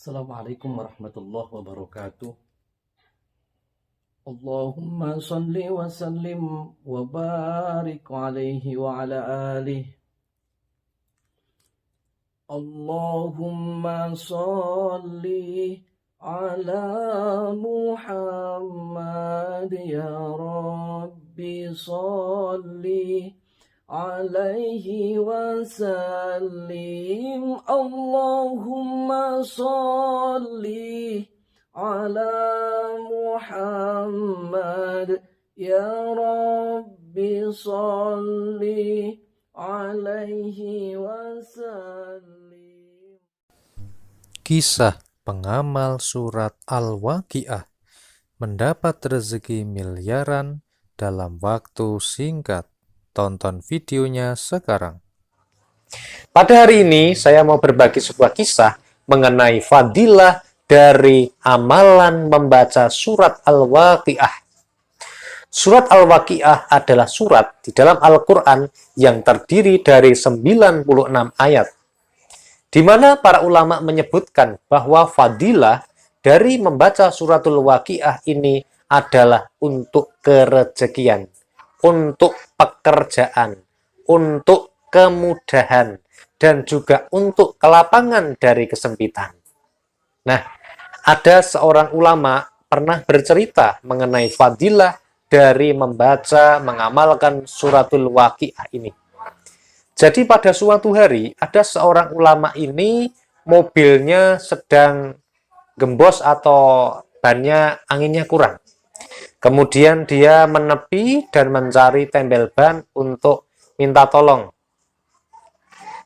Assalamualaikum warahmatullahi wabarakatuh. Allahumma salli wa sallim wa barik alaihi wa ala alihi. Allahumma salli ala Muhammad ya Rabbi salli alaihi wasallim. Allahumma salli ala Muhammad ya Rabbi salli alaihi wasallim. Kisah pengamal surat Al-Waqiah mendapat rezeki miliaran dalam waktu singkat. Tonton videonya sekarang. Pada hari ini saya mau berbagi sebuah kisah mengenai fadilah dari amalan membaca surat Al-Waqiah. Surat Al-Waqiah adalah surat di dalam Al-Quran yang terdiri dari 96 ayat, di mana para ulama menyebutkan bahwa fadilah dari membaca suratul Waqiah ini adalah untuk kerezekian, untuk pekerjaan, untuk kemudahan, dan juga untuk kelapangan dari kesempitan. Nah, ada seorang ulama pernah bercerita mengenai fadilah dari membaca, mengamalkan suratul Waqiah ini. Jadi pada suatu hari, ada seorang ulama ini, mobilnya sedang gembos atau bannya anginnya kurang. Kemudian dia menepi dan mencari tembel ban untuk minta tolong.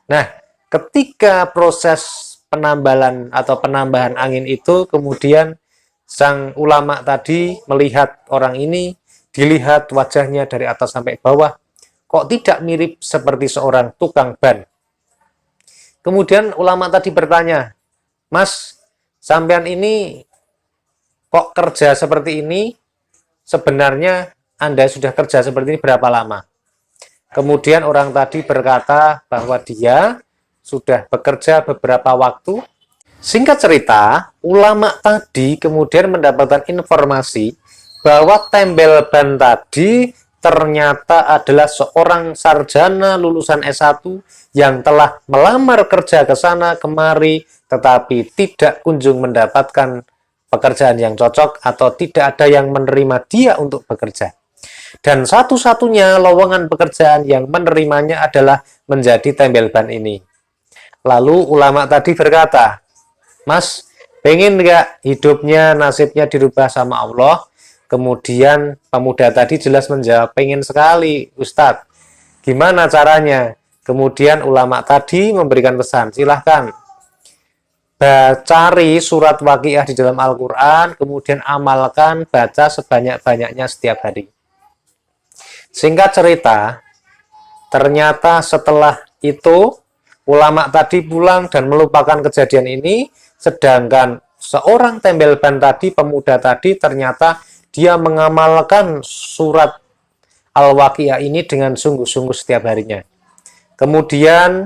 Nah, ketika proses penambalan atau penambahan angin itu, kemudian sang ulama tadi melihat orang ini, dilihat wajahnya dari atas sampai bawah, kok tidak mirip seperti seorang tukang ban. Kemudian ulama tadi bertanya, "Mas, sampean ini kok kerja seperti ini? Sebenarnya Anda sudah kerja seperti ini berapa lama?" Kemudian orang tadi berkata bahwa dia sudah bekerja beberapa waktu. Singkat cerita, ulama tadi kemudian mendapatkan informasi bahwa tembel ban tadi ternyata adalah seorang sarjana lulusan S1 yang telah melamar kerja ke sana kemari, tetapi tidak kunjung mendapatkan pekerjaan yang cocok atau tidak ada yang menerima dia untuk bekerja. Dan satu-satunya lowongan pekerjaan yang menerimanya adalah menjadi tembel ban ini. Lalu ulama tadi berkata, "Mas, pengen nggak hidupnya, nasibnya dirubah sama Allah?" Kemudian pemuda tadi jelas menjawab, "Pengen sekali, Ustadz. Gimana caranya?" Kemudian ulama tadi memberikan pesan, "Silahkan cari surat Waqiah di dalam Al-Quran, kemudian amalkan, baca sebanyak-banyaknya setiap hari." Singkat cerita, ternyata setelah itu ulama tadi pulang dan melupakan kejadian ini, sedangkan seorang tembel ban tadi, pemuda tadi, ternyata dia mengamalkan surat Al-Waqiah ini dengan sungguh-sungguh setiap harinya. Kemudian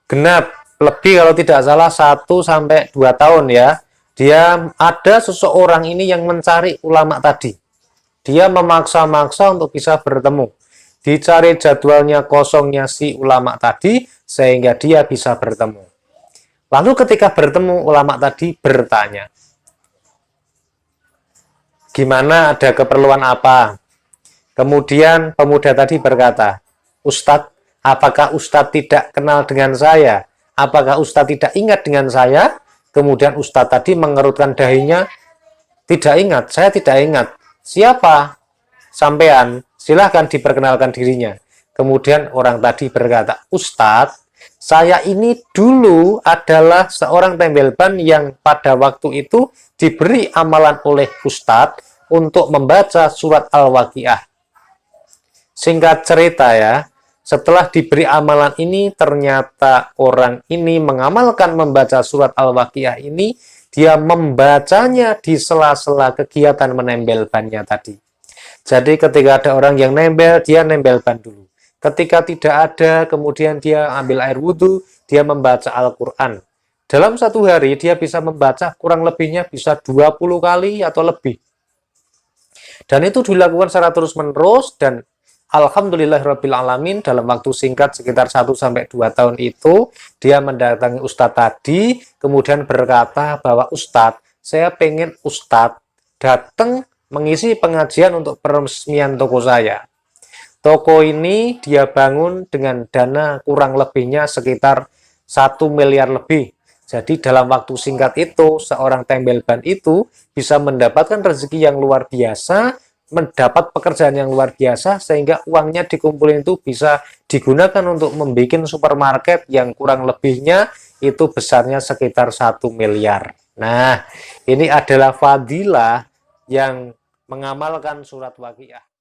genap lebih kalau tidak salah 1-2 tahun ya, dia ada seseorang ini yang mencari ulama tadi. Dia memaksa-maksa untuk bisa bertemu. Dicari jadwalnya kosongnya si ulama tadi sehingga dia bisa bertemu. Lalu ketika bertemu, ulama tadi bertanya, "Gimana, ada keperluan apa?" Kemudian pemuda tadi berkata, "Ustadz, apakah Ustadz tidak kenal dengan saya? Apakah Ustadz tidak ingat dengan saya?" Kemudian Ustadz tadi mengerutkan dahinya, "Tidak ingat, saya tidak ingat." "Siapa sampean? Silahkan diperkenalkan dirinya." Kemudian orang tadi berkata, "Ustadz, saya ini dulu adalah seorang tembel ban yang pada waktu itu diberi amalan oleh Ustadz untuk membaca surat Al-Waqiah." Singkat cerita ya, setelah diberi amalan ini, ternyata orang ini mengamalkan membaca surat Al-Waqiah ini, dia membacanya di sela-sela kegiatan menempel bannya tadi. Jadi ketika ada orang yang nempel, dia nempel ban dulu. Ketika tidak ada, kemudian dia ambil air wudhu, dia membaca Al-Quran. Dalam satu hari dia bisa membaca kurang lebihnya bisa 20 kali atau lebih. Dan itu dilakukan secara terus-menerus, dan alhamdulillahirrabbilalamin dalam waktu singkat sekitar 1-2 tahun itu dia mendatangi Ustadz tadi, kemudian berkata bahwa Ustadz, saya pengen Ustadz datang mengisi pengajian untuk peresmian toko saya. Toko ini dia bangun dengan dana kurang lebihnya sekitar 1 miliar lebih. Jadi dalam waktu singkat itu, seorang tembel ban itu bisa mendapatkan rezeki yang luar biasa, mendapat pekerjaan yang luar biasa, sehingga uangnya dikumpulin itu bisa digunakan untuk membuat supermarket yang kurang lebihnya itu besarnya sekitar 1 miliar. Nah, ini adalah fadilah yang mengamalkan surat Waqiah.